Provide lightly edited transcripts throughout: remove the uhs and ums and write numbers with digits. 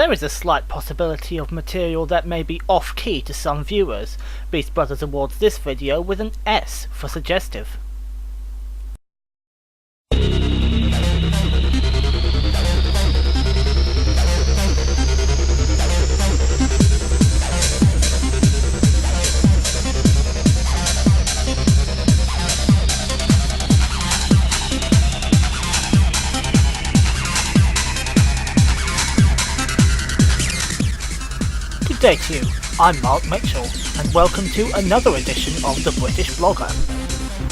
there is a slight possibility of material that may be off-key to some viewers. Beast Brothers awards this video with an S for suggestive. Good day to you, I'm Mark Mitchell, and welcome to another edition of the British Blogger.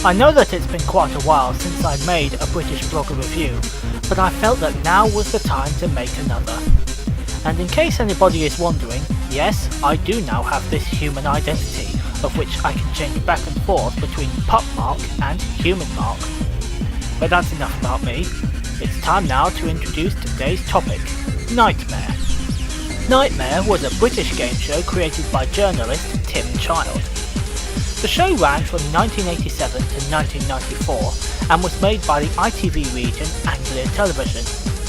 I know that it's been quite a while since I made a British Blogger review, but I felt that now was the time to make another. And in case anybody is wondering, yes, I do now have this human identity, of which I can change back and forth between Pup Mark and Human Mark. But that's enough about me. It's time now to introduce today's topic, Knightmare. Knightmare was a British game show created by journalist Tim Child. The show ran from 1987 to 1994 and was made by the ITV region Anglia Television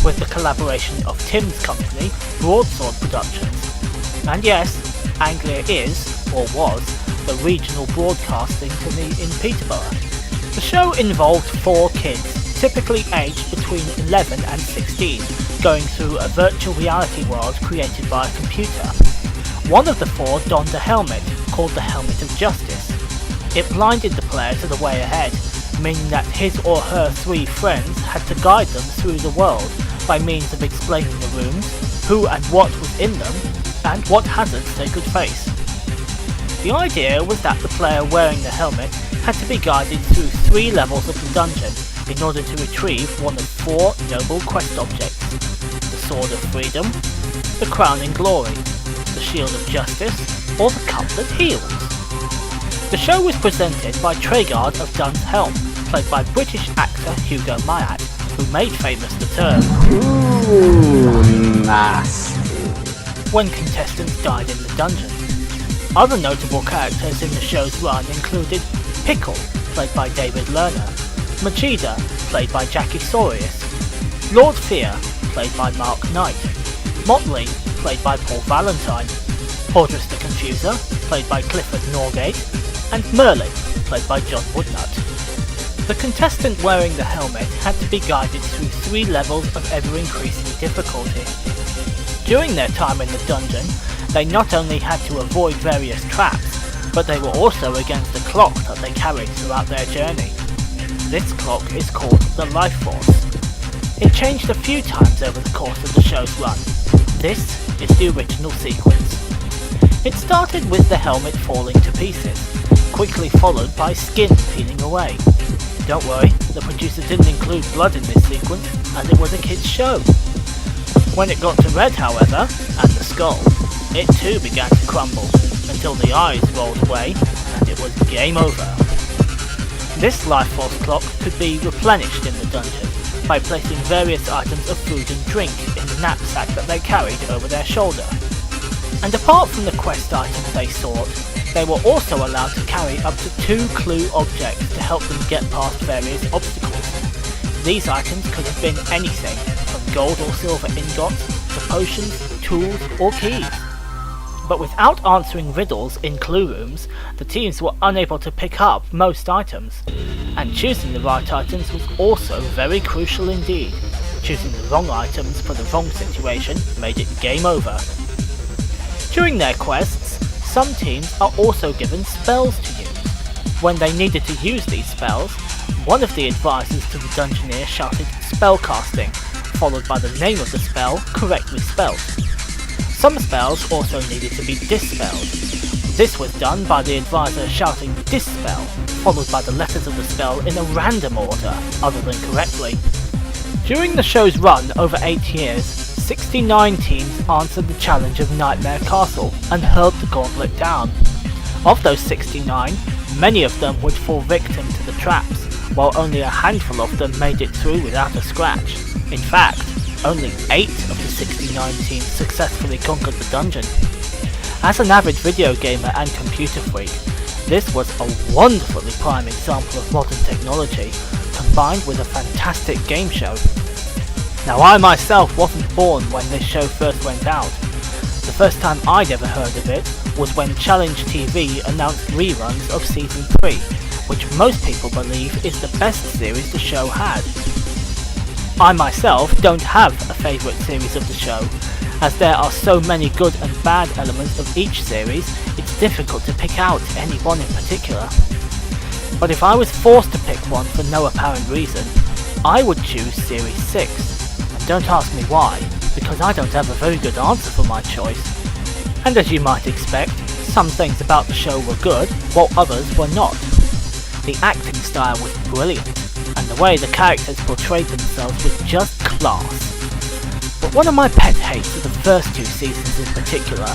with the collaboration of Tim's company Broadsword Productions. And yes, Anglia is, or was, the regional broadcasting to me in Peterborough. The show involved 4 kids, typically aged between 11 and 16, going through a virtual reality world created by a computer. One of the 4 donned a helmet, called the Helmet of Justice. It blinded the player to the way ahead, meaning that his or her 3 friends had to guide them through the world by means of explaining the rooms, who and what was in them, and what hazards they could face. The idea was that the player wearing the helmet had to be guided through 3 levels of the dungeon in order to retrieve one of 4 noble quest objects: the Sword of Freedom, the Crowning Glory, the Shield of Justice, or the Cup that Heals. The show was presented by Tregard of Dun's Helm, played by British actor Hugo Mayat, who made famous the term "Ooh, nasty" when contestants died in the dungeon. Other notable characters in the show's run included Pickle, played by David Lerner, Machida, played by Jackie Sorius, Lord Fear, played by Mark Knight, Motley, played by Paul Valentine, Hordris the Confuser, played by Clifford Norgate, and Merlin, played by John Woodnut. The contestant wearing the helmet had to be guided through 3 levels of ever-increasing difficulty. During their time in the dungeon, they not only had to avoid various traps, but they were also against the clock that they carried throughout their journey. This clock is called the Life Force. It changed a few times over the course of the show's run. This is the original sequence. It started with the helmet falling to pieces, quickly followed by skin peeling away. Don't worry, the producer didn't include blood in this sequence, as it was a kid's show. When it got to red, however, and the skull, it too began to crumble, until the eyes rolled away, and it was game over. This Life Force clock could be replenished in the dungeon by placing various items of food and drink in the knapsack that they carried over their shoulder. And apart from the quest items they sought, they were also allowed to carry up to 2 clue objects to help them get past various obstacles. These items could have been anything, from gold or silver ingots to potions, tools or keys. But without answering riddles in clue rooms, the teams were unable to pick up most items, and choosing the right items was also very crucial indeed. Choosing the wrong items for the wrong situation made it game over. During their quests, some teams are also given spells to use. When they needed to use these spells, one of the advisors to the Dungeoneer shouted "spellcasting", followed by the name of the spell correctly spelled. Some spells also needed to be dispelled. This was done by the advisor shouting "dispel", followed by the letters of the spell in a random order, other than correctly. During the show's run over 8 years, 69 teams answered the challenge of Knightmare Castle and hurled the gauntlet down. Of those 69, many of them would fall victim to the traps, while only a handful of them made it through without a scratch. In fact, only 8 of the 69 teams successfully conquered the dungeon. As an avid video gamer and computer freak, this was a wonderfully prime example of modern technology, combined with a fantastic game show. Now I myself wasn't born when this show first went out. The first time I'd ever heard of it was when Challenge TV announced reruns of Season 3, which most people believe is the best series the show had. I myself don't have a favourite series of the show, as there are so many good and bad elements of each series, it's difficult to pick out any one in particular. But if I was forced to pick one for no apparent reason, I would choose Series 6. And don't ask me why, because I don't have a very good answer for my choice. And as you might expect, some things about the show were good, while others were not. The acting style was brilliant, and the way the characters portrayed themselves was just class. But one of my pet hates of the first 2 seasons in particular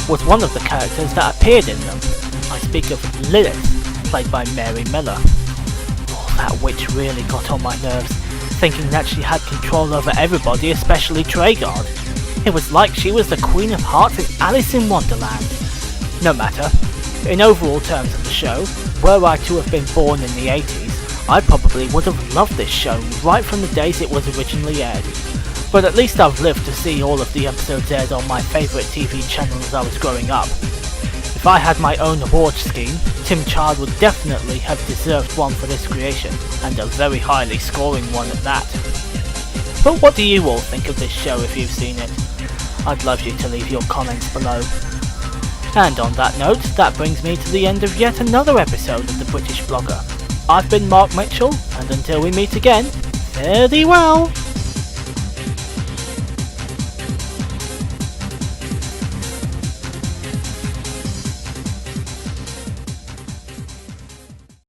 was one of the characters that appeared in them. I speak of Lilith, played by Mary Miller. Oh, that witch really got on my nerves, thinking that she had control over everybody, especially Treguard. It was like she was the Queen of Hearts in Alice in Wonderland. No matter, in overall terms of the show, were I to have been born in the 80s, I probably would have loved this show right from the days it was originally aired. But at least I've lived to see all of the episodes aired on my favourite TV channel as I was growing up. If I had my own award scheme, Tim Child would definitely have deserved one for this creation, and a very highly scoring one at that. But what do you all think of this show if you've seen it? I'd love you to leave your comments below. And on that note, that brings me to the end of yet another episode of The British Blogger. I've been Mark Mitchell, and until we meet again, fare thee well!